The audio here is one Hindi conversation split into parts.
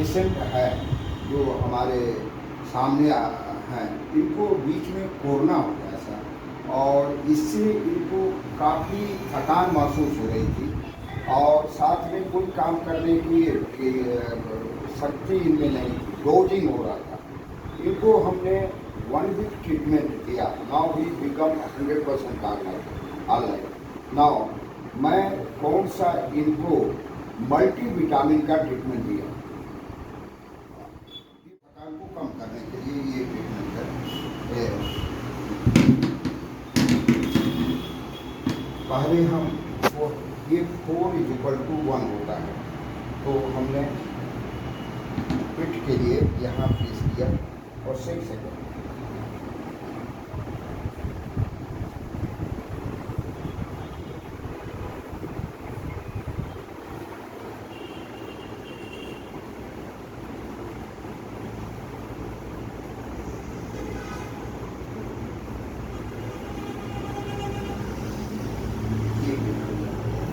पेशेंट है जो हमारे सामने हैं, इनको बीच में कोरोना हो गया था और इससे इनको काफ़ी थकान महसूस हो रही थी और साथ में कोई काम करने की शक्ति इनमें नहीं थी, डोजिंग हो रहा था। इनको हमने 1 वीक ट्रीटमेंट दिया। Now he become 100% alright. Now मैं कौन सा इनको मल्टीविटामिन का ट्रीटमेंट दिया थकान को कम करने के लिए। ये ट्रीटमेंट है। पहले हम ये 4=1 होता है, तो हमने पिट के लिए यहाँ प्रेस किया और 6 सेकंड।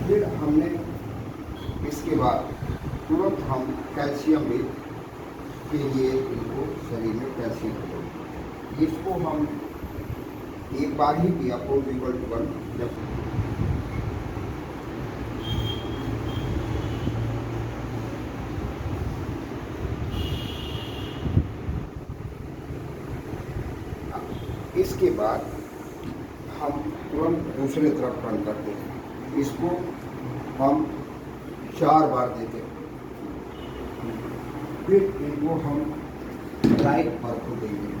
फिर हमने इसके बाद तुरंत हम कैल्शियम के लिए इनको शरीर में कैल्शियम दें। इसको हम एक बार ही दिया 4=1 जब इसके बाद हम तुरंत दूसरे तरफ रन करते हैं। इसको हम 4 बार देते हैं। फिर इनको हम राइट पर को देंगे।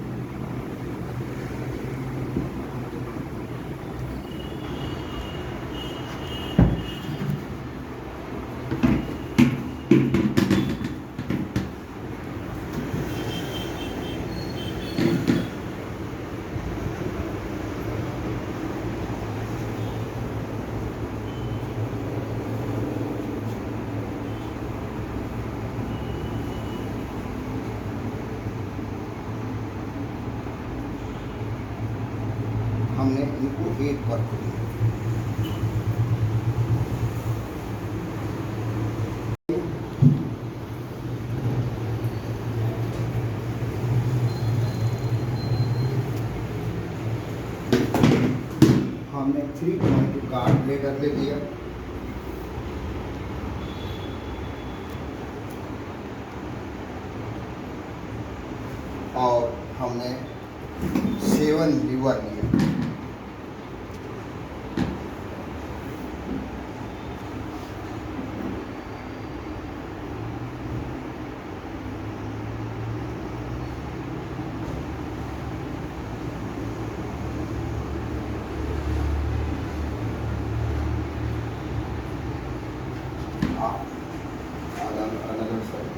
हमने इनको 1 पर को दिया। हमने 3.2 कार्ड ब्लेडर ले लिया। और हमने 7 लीवर लिया। another side.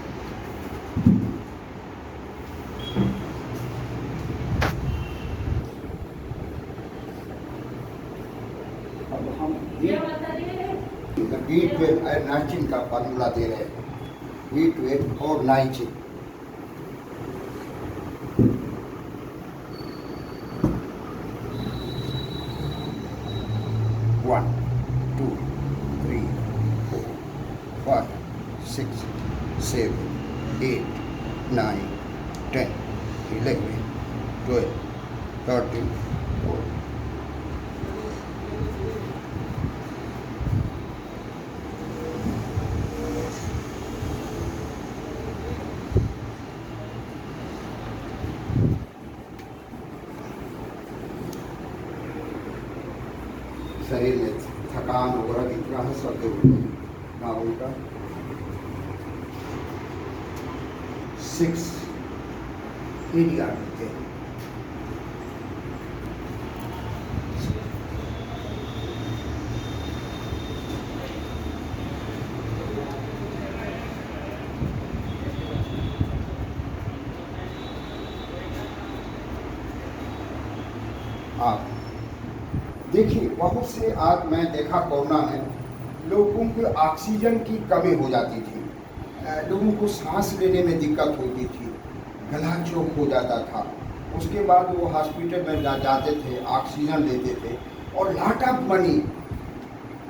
अब हम B12 और नाइचिन का फार्मूला दे रहे हैं। B12 और नाइचिन। One, 2, 3, 4, 5, 6, 7, 8, 9, 10, 11, 12, 13, 14. शरीर में थकान वगैरह कितना है सब दूर ना उनका 6 एरिया के आप देखिए, बहुत से आज मैं देखा कोरोना में लोगों को ऑक्सीजन की कमी हो जाती थी, लोगों को सांस लेने में दिक्कत होती थी, गला चौक हो जाता था। उसके बाद वो हॉस्पिटल में जाते थे, ऑक्सीजन लेते थे और लॉट ऑफ मनी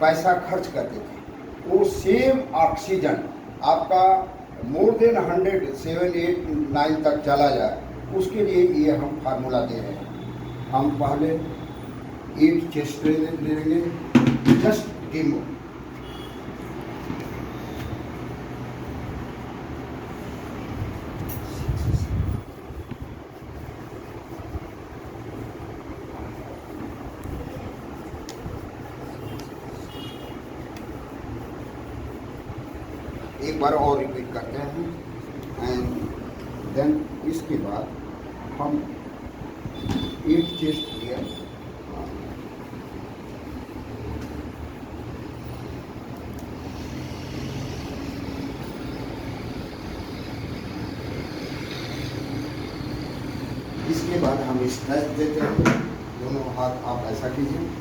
पैसा खर्च करते थे। वो सेम ऑक्सीजन आपका मोर देन 100, 7, 8, 9 तक चला जाए, उसके लिए ये हम फार्मूला दे रहे हैं। हम पहले 8 चेस्ट ले लेंगे, जस्ट डेमो। एक बार और रिपीट करते हैं एंड देन इसके बाद हम 8 चेस्ट लिया, इसके बाद हम स्ट्रेच देते हैं। दोनों हाथ आप ऐसा कीजिए,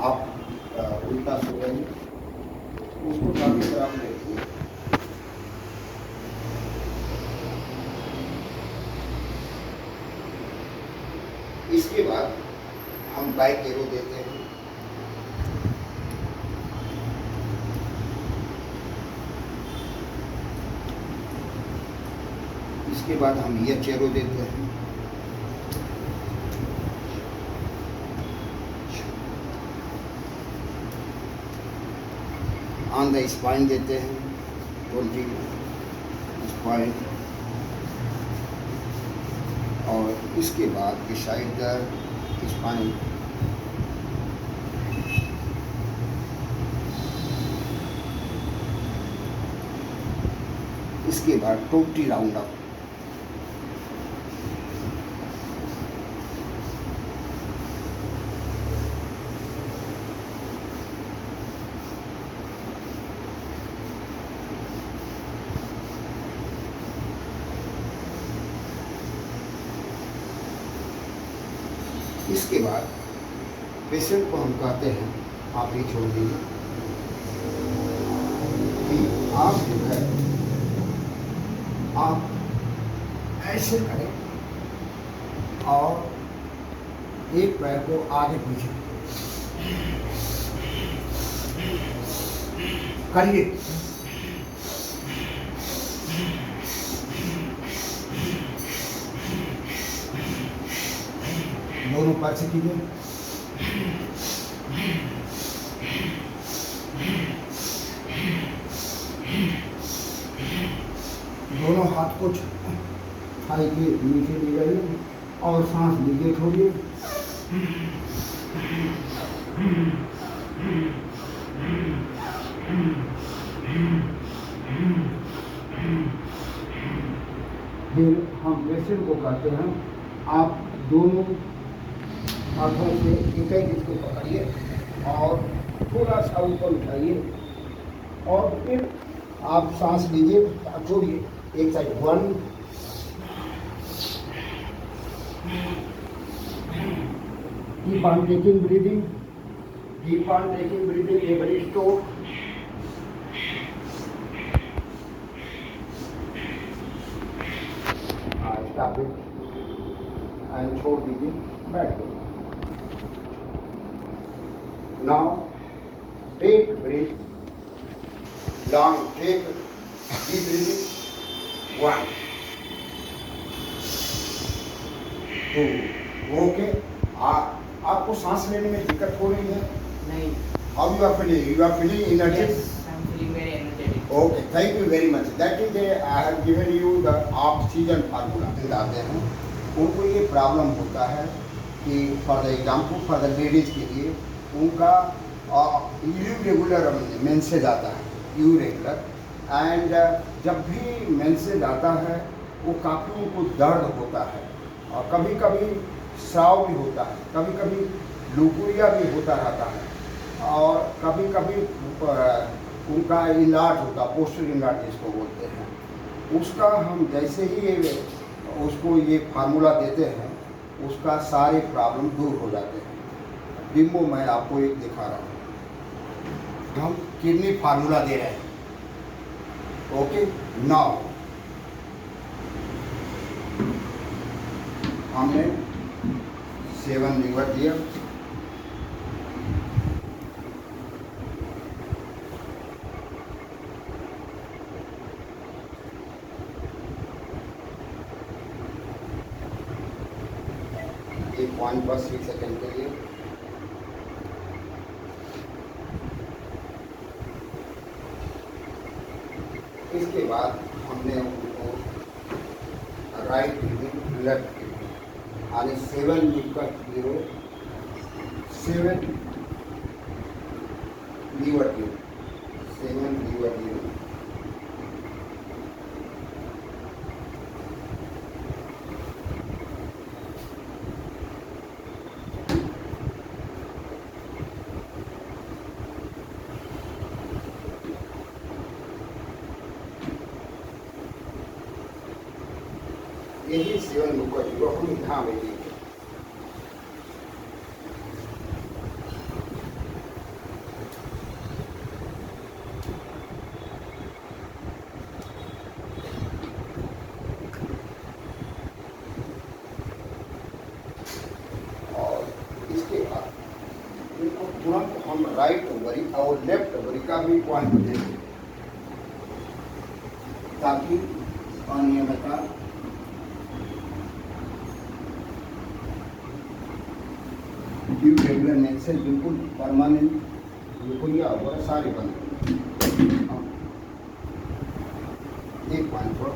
आप उल्टा सो जाइए, उसको काफी तरफ लेंगे। इसके बाद हम बैक एरो देते हैं। इसके बाद हम ये चेरो देते हैं। ऑन द स्पाइन देते हैं, 20 स्पाइन, और इसके बाद बिसाइड द स्पाइन इसके बाद 20 राउंड अप। इसके बाद पेशेंट को हम कहते हैं, आप ये छोड़ दीजिए कि आप जो है आप ऐसे करें और एक पैर को आगे पीछे करिए। दोनों पैर से कीजिए। दोनों हाथ को थाई के नीचे ले जाइए और सांस लीजिए, छोड़िए। फिर हम पेशेंट को कहते हैं, आप दोनों हाथों से एक ही इसको पकड़िए और थोड़ा सा ऊपर उठाइए और फिर आप सांस लीजिए, छोड़िए। एक side 1, keep on taking breathing, keep on taking breathing, every stroke. Stop it and छोड़ दीजिए, बैठ जाइए। Now take breath, long take deep breathing, 1, 2, okay. आपको सांस लेने में दिक्कत हो रही है? नहीं। How you are feeling? You are feeling energetic? Yes, I'm feeling very energetic. Okay, thank you very much. That is I have given you the oxygen formula. बताते हैं, उनको ये प्रॉब्लम होता है कि for the example for the ladies के लिए उनका इरेगुलर मेंसेज आता है, इरेगुलर, एंड जब भी मेंसेज आता है वो काफ़ी उनको दर्द होता है और कभी कभी स्राव भी होता है, कभी कभी लुकुरिया भी होता रहता है और कभी कभी उनका इलाज होता है, पोस्टर इलाज जिसको बोलते हैं। उसका हम जैसे ही उसको ये फार्मूला देते हैं, उसका सारे प्रॉब्लम दूर हो जाते हैं। डिम्बो मैं आपको एक दिखा रहा हूँ। हम किडनी फार्मूला दे रहे हैं। ओके, नाउ हमने 7 लीवर दिया, एक पॉइंट पर 6 सेकेंड के लिए। इसके बाद हमने उनको राइट किडनी लेफ्ट किडनी यानी 7 लीवर 7 लीवर 7 लीवर यही 7 लीवर हम यहाँ में देंगे। और इसके बाद इनको तुरंत हम राइट ओवरी और लेफ्ट ओवरी का भी पॉइंट देंगे, ताकि अनियमितता ड्यू रेगुलर से बिल्कुल परमानेंट यूकोरिया वगैरह सारे बंद। एक पॉइंट पर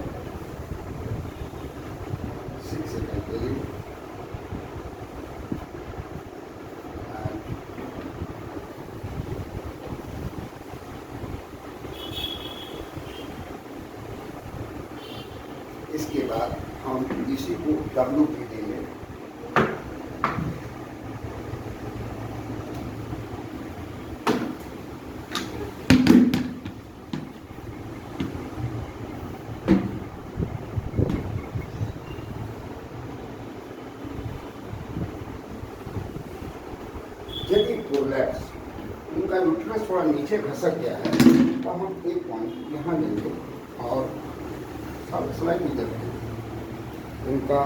6 सेकेंड के लिए इसके बाद हम इसी को WP देंगे। यदि प्रोलैप्स उनका यूट्रस थोड़ा नीचे खसक गया है तो हम एक पॉइंट यहाँ लेंगे और स्लाइड में देखेंगे। उनका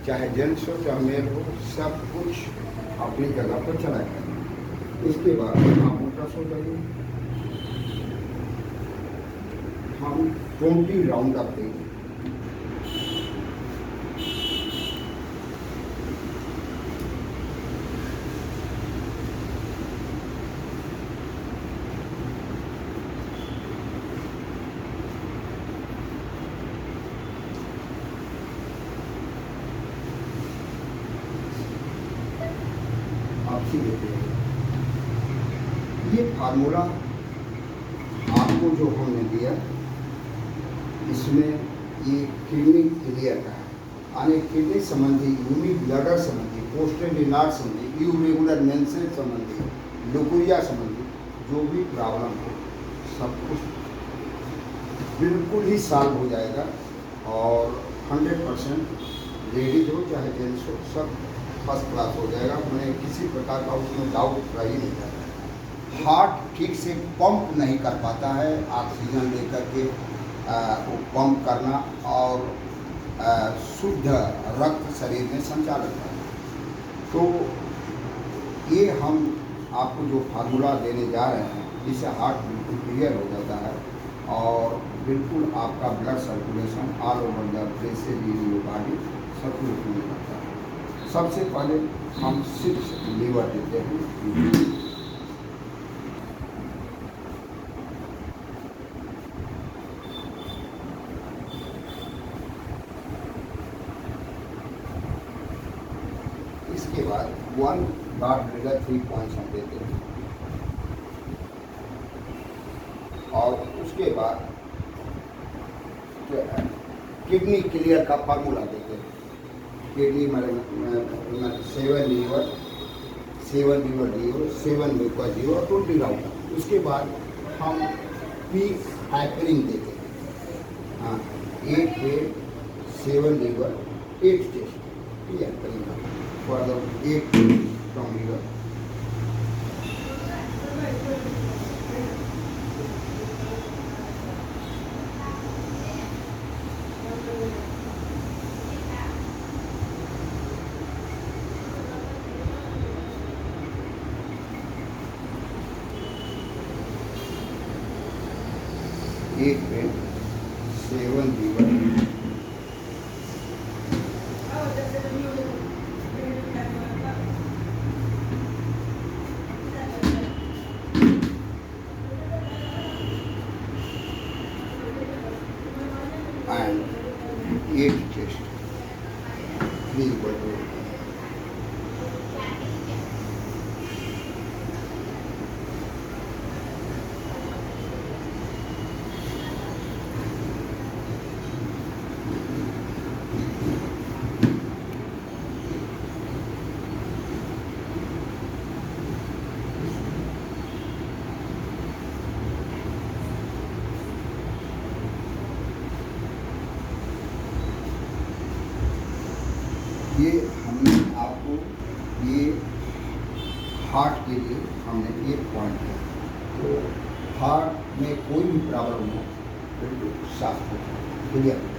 चाहे जेंट्स हो चाहे मेल हो, सब कुछ अपनी जगह पर चला जाए। इसके बाद हम अल्ट्रासाउंड करेंगे, हम 20 राउंड अप देंगे। देते हैं ये फार्मूला आपको जो हमने दिया, इसमें ये किडनी क्लियर का है, यानी किडनी संबंधी, यूरिक ब्लडर संबंधी, पोस्टरेनाल संबंधी, इरेगुलर मेंसेस संबंधी, लुकुरिया संबंधी जो भी प्रॉब्लम हो सब कुछ बिल्कुल ही सॉल्व हो जाएगा और 100% लेडीज हो चाहे जेंट्स हो सब फर्स्ट क्लास हो जाएगा। उन्हें किसी प्रकार का उसमें डाउट रह ही नहीं जाता। हार्ट ठीक से पंप नहीं कर पाता है, ऑक्सीजन लेकर के वो पंप करना और शुद्ध रक्त शरीर में संचालन करना। तो ये हम आपको जो फार्मूला देने जा रहे हैं, जिससे हार्ट बिल्कुल क्लियर हो जाता है और बिल्कुल आपका blood circulation all over the places in your body circulate होने लगता है। सबसे पहले हम 6 लीवर देते हैं। इसके बाद 1 डॉट ब्रिगर 3 पॉइंट्स हम देते हैं और उसके बाद किडनी क्लियर का फार्मूला देते हैं। किडनी मतलब 7 लीवर 7 लीवर 0 और 20 राउंड। उसके बाद हम पी हाइपरिंग देते हैं। हाँ, 8 7 liver, 8 chest. Clear? For the 8 from liver. एक pen 7 liver, and 8 chest. Please go to it. ये हमने आपको ये हार्ट के लिए हमने एक पॉइंट है, तो हार्ट में कोई भी प्रॉब्लम हो बिल्कुल साफ हो। क्लियर?